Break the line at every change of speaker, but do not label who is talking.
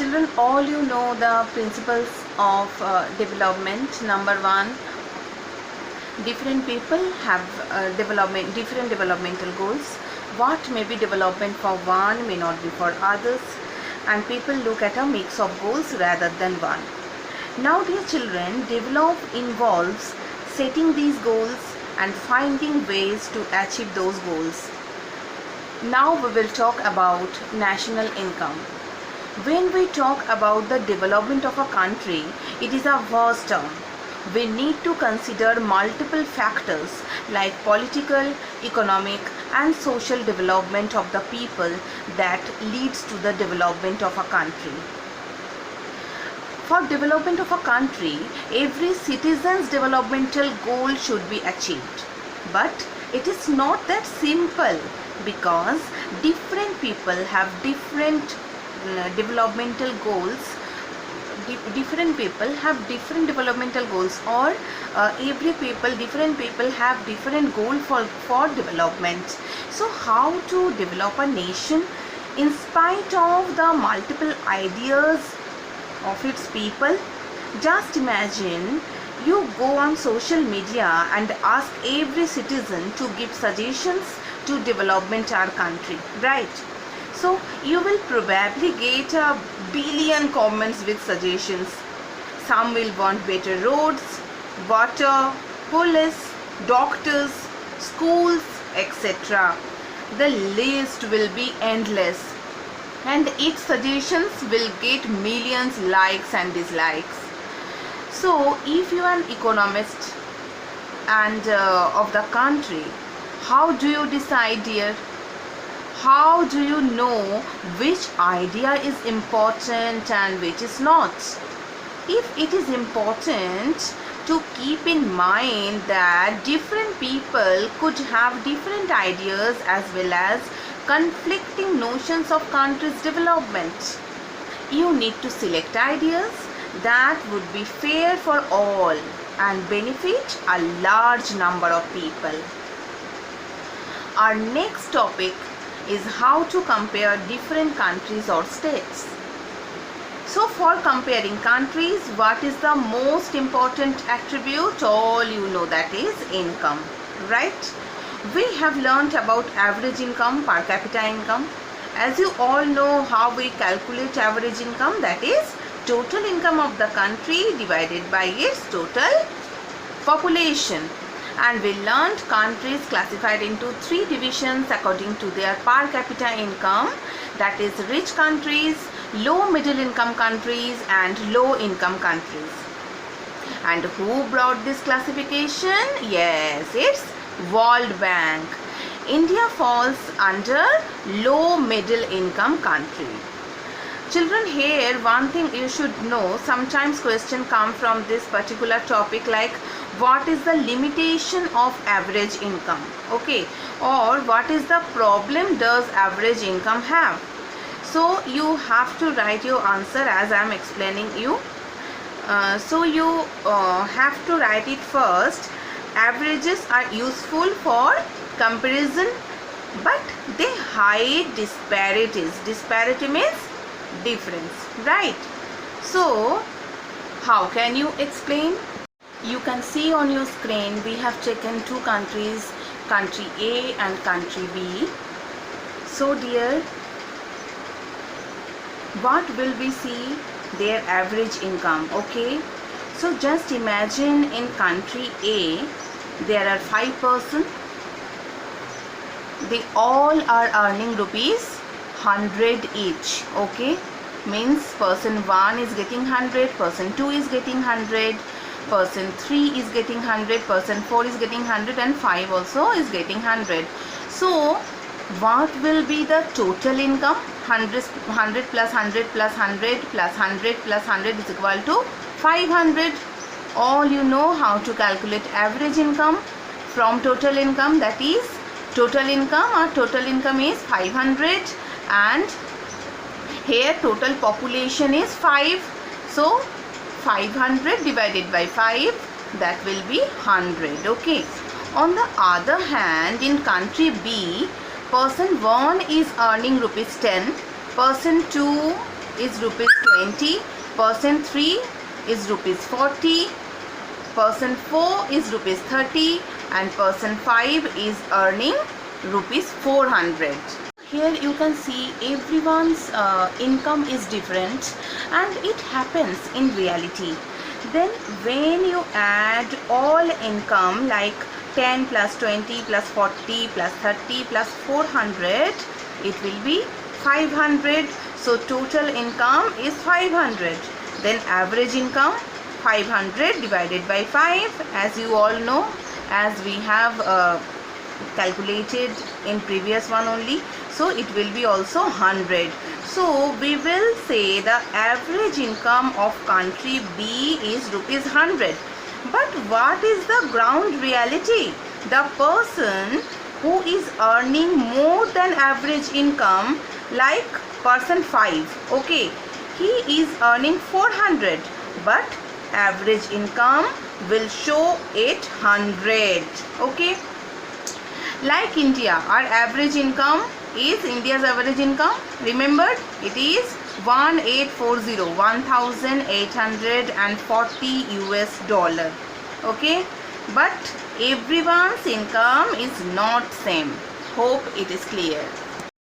Children, all you know the principles of development. Number one, different people have different developmental goals. What may be development for one may not be for others, and people look at a mix of goals rather than one. Now, dear children, develop involves setting these goals and finding ways to achieve those goals. Now we will talk about national income. When we talk about the development of a country, it is a vast term. We need to consider multiple factors like political, economic and social development of the people that leads to the development of a country. For development of a country, every citizen's developmental goal should be achieved. But it is not that simple, because different people have different developmental goals. Different people have different developmental goals, or different people have different goal for development. So how to develop a nation in spite of the multiple ideas of its people? Just imagine you go on social media and ask every citizen to give suggestions to development our country, right? So you will probably get a billion comments with suggestions. Some will want better roads, water, police, doctors, schools, etc. The list will be endless, and each suggestions will get millions likes and dislikes. So if you are an economist and of the country, how do you decide, dear? How do you know which idea is important and which is not? If it is important to keep in mind that different people could have different ideas as well as conflicting notions of country's development, you need to select ideas that would be fair for all and benefit a large number of people. Our next topic is how to compare different countries or states. So for comparing countries, what is the most important attribute? All you know, that is income, right? We have learnt about average income, per capita income. As you all know how we calculate average income, that is total income of the country divided by its total population. And we learned countries classified into three divisions according to their per capita income, that is rich countries, low middle income countries and low income countries. And who brought this classification? Yes, it's World Bank. India falls under low middle income country. Children, here one thing you should know, sometimes question come from this particular topic like what is the limitation of average income, okay, or what is the problem does average income have? So you have to write your answer as I am explaining you. So you have to write it first. Averages are useful for comparison, but they hide disparities. Disparity means difference, right? So how can you explain? You can see on your screen we have taken two countries, country A and country B. So dear, what will we see? Their average income, okay? So just imagine in country A there are 5 persons. They all are earning rupees 100 each, okay? Means person 1 is getting 100, person 2 is getting 100, person 3 is getting 100, person 4 is getting 100 and 5 also is getting 100. So what will be the total income? 100 plus 100 plus 100 plus 100 plus 100 is equal to 500. All you know how to calculate average income from total income, that is total income, or total income is 500 and here total population is 5. So 500 divided by 5, that will be 100, okay? On the other hand, in country B, person 1 is earning rupees 10, person 2 is rupees 20, person 3 is rupees 40, person 4 is rupees 30, and person 5 is earning rupees 400. Here you can see everyone's income is different, and it happens in reality. Then when you add all income like 10 plus 20 plus 40 plus 30 plus 400, it will be 500. So total income is 500. Then average income 500 divided by 5, as you all know, as we have calculated in previous one only. So it will be also 100. So we will say the average income of country B is rupees 100. But what is the ground reality? The person who is earning more than average income, like person 5, okay, he is earning 400, but average income will show 800. Okay, like India, our average income is India's average income. Remember, it is 1840 US dollar. Okay, but everyone's income is not same. Hope it is clear.